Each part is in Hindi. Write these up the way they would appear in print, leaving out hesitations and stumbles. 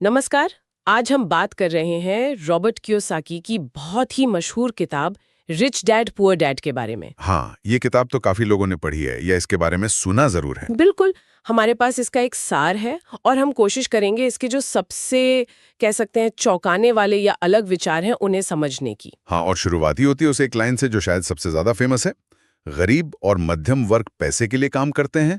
नमस्कार। आज हम बात कर रहे हैं रॉबर्ट कियोसाकी की बहुत ही मशहूर किताब रिच डैड पुअर डैड के बारे में। हाँ, ये किताब तो काफी लोगों ने पढ़ी है या इसके बारे में सुना जरूर है। बिल्कुल, हमारे पास इसका एक सार है और हम कोशिश करेंगे इसके जो सबसे कह सकते हैं चौंकाने वाले या अलग विचार हैं उन्हें समझने की। हाँ, और शुरुआती होती है उस एक लाइन से जो शायद सबसे ज्यादा फेमस है। गरीब और मध्यम वर्ग पैसे के लिए काम करते हैं,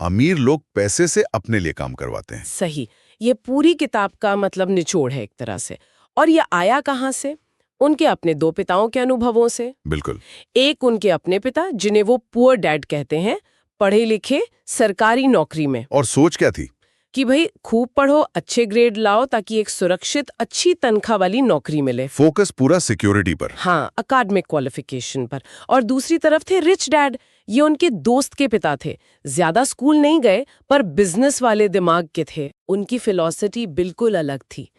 अमीर लोग पैसे से अपने लिए काम करवाते हैं। सही। ये पूरी किताब का मतलब निचोड़ है एक तरह से। और ये आया कहाँ से? उनके अपने दो पिताओं के अनुभवों से। बिल्कुल। एक उनके अपने पिता जिन्हें वो पुअर डैड कहते हैं, पढ़े लिखे सरकारी नौकरी में, और सोच क्या थी? कि भाई खूब पढ़ो, अच्छे ग्रेड लाओ ताकि एक सुरक्षित अच्छी तनख्वाह वाली नौकरी मिले। फोकस पूरा सिक्योरिटी पर। हाँ, अकादमिक क्वालिफिकेशन पर। और दूसरी तरफ थे रिच डैड। ये उनके दोस्त के पिता थे। ज्यादा स्कूल नहीं गए पर बिजनेस वाले दिमाग के थे। उनकी फिलॉसफी बिल्कुल अलग थी।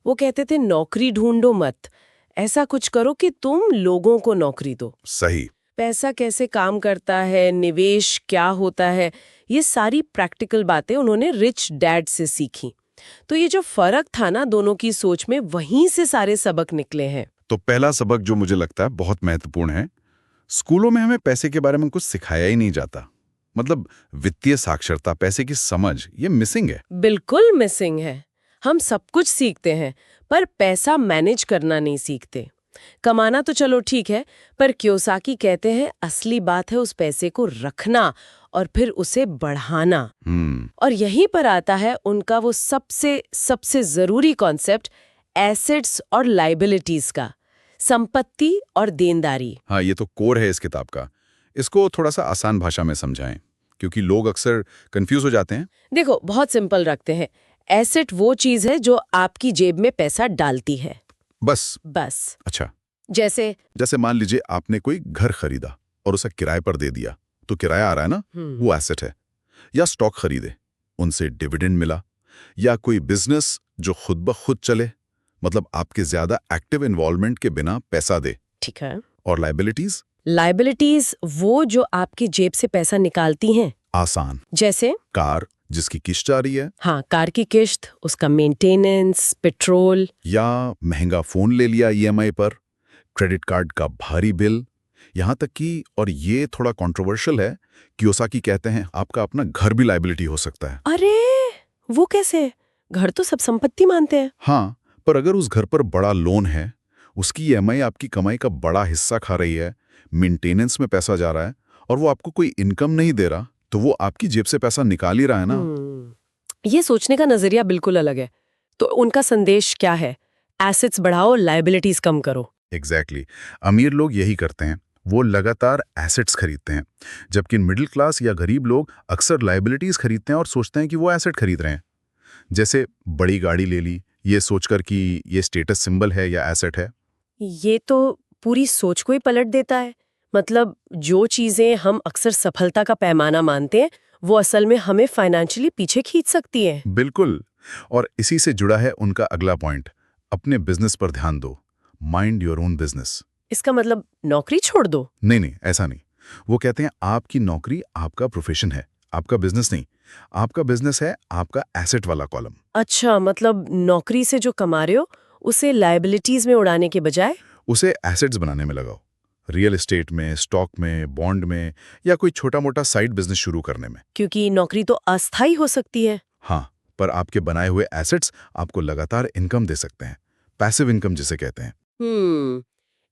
वो कहते थे नौकरी ढूंढो मत, ऐसा कुछ करो कि तुम लोगों को नौकरी दो। सही। पैसा कैसे काम करता है, निवेश क्या होता है, ये सारी प्रैक्टिकल बातें उन्होंने रिच डैड से सीखी। तो ये जो फर्क था ना दोनों की सोच में, वहीं से सारे सबक निकले हैं। तो पहला सबक जो मुझे लगता है बहुत महत्वपूर्ण है, स्कूलों में हमें पैसे के बारे में कुछ सिखाया ही नहीं जाता। मतलब वित्तीय साक्षरता, पैसे की समझ, ये मिसिंग है। बिल्कुल मिसिंग है। हम सब कुछ सीखते हैं पर पैसा मैनेज करना नहीं सीखते। कमाना तो चलो ठीक है, पर कियोसाकी कहते हैं असली बात है उस पैसे को रखना और फिर उसे बढ़ाना। और यहीं पर आता है उनका वो सबसे सबसे जरूरी कॉन्सेप्ट, एसेट्स और लाइबिलिटीज का, संपत्ति और देनदारी। हाँ, ये तो कोर है इस किताब का। इसको थोड़ा सा आसान भाषा में समझाएं, क्योंकि लोग अक्सर कंफ्यूज हो जाते हैं। देखो, बहुत सिंपल रखते हैं। एसेट वो चीज है जो आपकी जेब में पैसा डालती है। बस। अच्छा। जैसे मान लीजिए आपने कोई घर खरीदा और उसे किराए पर दे दिया, तो किराया आ रहा है ना, वो एसेट है। या स्टॉक खरीदे, उनसे डिविडेंड मिला। या कोई बिजनेस जो खुद ब खुद चले, मतलब आपके ज्यादा एक्टिव इन्वॉल्वमेंट के बिना पैसा दे। ठीक है। और लाइबिलिटीज? लाइबिलिटीज वो जो आपकी जेब से पैसा निकालती हैं। आसान। जैसे कार जिसकी किस्त आ रही है। हाँ, कार की किस्त, उसका मेंटेनेंस, पेट्रोल। या महंगा फोन ले लिया ईएमआई पर, क्रेडिट कार्ड का भारी बिल, यहां तक कि, और ये थोड़ा कंट्रोवर्शियल है, कियोसाकी कहते हैं आपका अपना घर भी लायबिलिटी हो सकता है। अरे वो कैसे? घर तो सब संपत्ति मानते हैं। हाँ, पर अगर उस घर पर बड़ा लोन है, उसकी ईएमआई आपकी कमाई का बड़ा हिस्सा खा रही है, मेंटेनेंस में पैसा जा रहा है, और वो आपको कोई इनकम नहीं दे रहा, तो वो आपकी जेब से पैसा निकाल ही रहा है ना। ये सोचने का नजरिया बिल्कुल अलग है। तो उनका संदेश क्या है? एसेट्स बढ़ाओ, लायबिलिटीज कम करो। एग्जैक्टली। अमीर लोग यही करते हैं, वो लगातार एसेट्स खरीदते हैं, जबकि मिडिल क्लास या गरीब लोग अक्सर लायबिलिटीज खरीदते हैं और सोचते हैं कि वो एसेट खरीद रहे हैं। जैसे बड़ी गाड़ी ले ली, ये सोचकर कि ये स्टेटस सिंबल है या एसेट है। ये तो पूरी सोच को ही पलट देता है। मतलब जो चीजें हम अक्सर सफलता का पैमाना मानते हैं, वो असल में हमें फाइनेंशियली पीछे खींच सकती है। बिल्कुल। और इसी से जुड़ा है उनका अगला पॉइंट, अपने बिजनेस पर ध्यान दो, माइंड योर ओन बिजनेस। इसका मतलब नौकरी छोड़ दो? नहीं, ऐसा नहीं। वो कहते हैं आपकी नौकरी आपका प्रोफेशन है, आपका बिजनेस नहीं। आपका बिजनेस है आपका एसेट वाला कॉलम। अच्छा, मतलब नौकरी से जो कमा रहे हो उसे लायबिलिटीज में उड़ाने के बजाय उसे एसेट्स बनाने में लगाओ। रियल एस्टेट में, स्टॉक में, बॉन्ड में, या कोई छोटा मोटा साइड बिजनेस शुरू करने में। क्योंकि नौकरी तो अस्थायी हो सकती है। हाँ, पर आपके बनाए हुए एसेट्स आपको लगातार इनकम दे सकते हैं, पैसिव इनकम जिसे कहते हैं।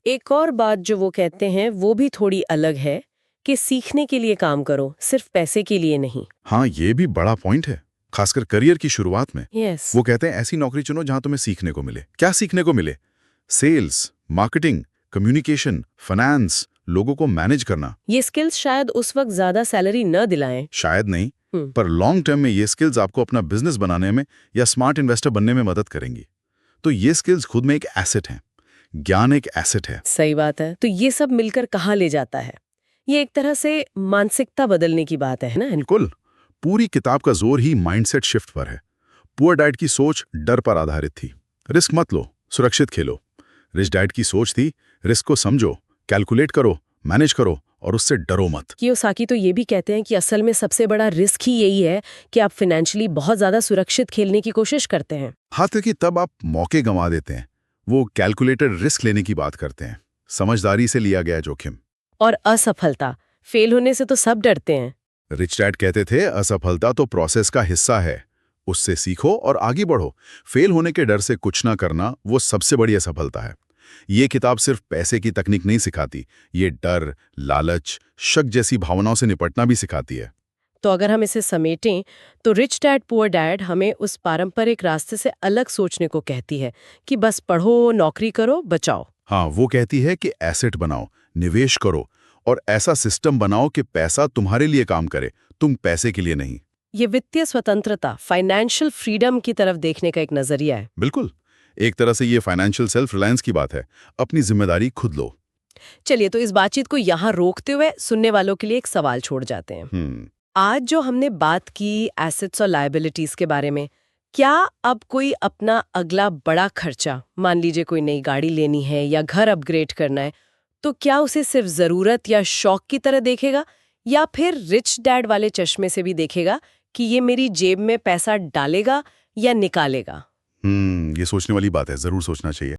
एक और बात जो वो कहते हैं वो भी थोड़ी अलग है, कि सीखने के लिए काम करो, सिर्फ पैसे के लिए नहीं। हाँ, ये भी बड़ा पॉइंट है, खासकर करियर की शुरुआत में। यस। वो कहते हैं ऐसी नौकरी चुनो जहां तुम्हें सीखने को मिले। क्या सीखने को मिले? सेल्स, मार्केटिंग, कम्युनिकेशन, फाइनेंस, लोगों को मैनेज करना। ये स्किल्स शायद उस वक्त ज्यादा सैलरी न दिलाएं। शायद नहीं, पर लॉन्ग टर्म में ये स्किल्स आपको अपना बिजनेस बनाने में या स्मार्ट इन्वेस्टर बनने में मदद करेंगी। तो ये स्किल्स खुद में एक एसेट हैं, ज्ञान एक एसेट है। सही बात है। तो ये सब मिलकर कहाँ ले जाता है? ये एक तरह से मानसिकता बदलने की बात है ना? बिल्कुल। पूरी किताब का जोर ही माइंडसेट शिफ्ट पर है। पुअर डैड की सोच डर पर आधारित थी, रिस्क मत लो, सुरक्षित खेलो। रिच डैड की सोच थी, रिस्क को समझो, कैलकुलेट करो, मैनेज करो और उससे डरो मत। कियोसाकी तो ये भी कहते हैं कि असल में सबसे बड़ा रिस्क ही यही है कि आप फाइनेंशियली बहुत ज्यादा सुरक्षित खेलने की कोशिश करते हैं। हाँ, कि तब आप मौके गंवा देते हैं। वो कैलकुलेटेड रिस्क लेने की बात करते हैं, समझदारी से लिया गया जोखिम। और असफलता, फेल होने से तो सब डरते हैं। रिच डैड कहते थे असफलता तो प्रोसेस का हिस्सा है, उससे सीखो और आगे बढ़ो। फेल होने के डर से कुछ ना करना वो सबसे बड़ी असफलता है। ये किताब सिर्फ पैसे की तकनीक नहीं सिखाती, ये डर, लालच, शक जैसी भावनाओं से निपटना भी सिखाती है। तो अगर हम इसे समेटें तो रिच डैड पुअर डैड हमें उस पारंपरिक रास्ते से अलग सोचने को कहती है कि बस पढ़ो, नौकरी करो, बचाओ। हाँ, वो कहती है कि एसेट बनाओ, निवेश करो और ऐसा सिस्टम बनाओ कि पैसा तुम्हारे लिए काम करे, तुम पैसे के लिए नहीं। ये वित्तीय स्वतंत्रता, फाइनेंशियल फ्रीडम की तरफ देखने का एक नजरिया है। बिल्कुल, एक तरह से ये फाइनेंशियल सेल्फ रिलायंस की बात है। अपनी जिम्मेदारी खुद लो। चलिए, तो इस बातचीत को यहाँ रोकते हुए सुनने वालों के लिए एक सवाल छोड़ जाते हैं। आज जो हमने बात की एसेट्स और लायबिलिटीज के बारे में, क्या अब कोई अपना अगला बड़ा खर्चा, मान लीजिए कोई नई गाड़ी लेनी है या घर अपग्रेड करना है, तो क्या उसे सिर्फ जरूरत या शौक की तरह देखेगा या फिर रिच डैड वाले चश्मे से भी देखेगा कि ये मेरी जेब में पैसा डालेगा या निकालेगा? ये सोचने वाली बात है, जरूर सोचना चाहिए।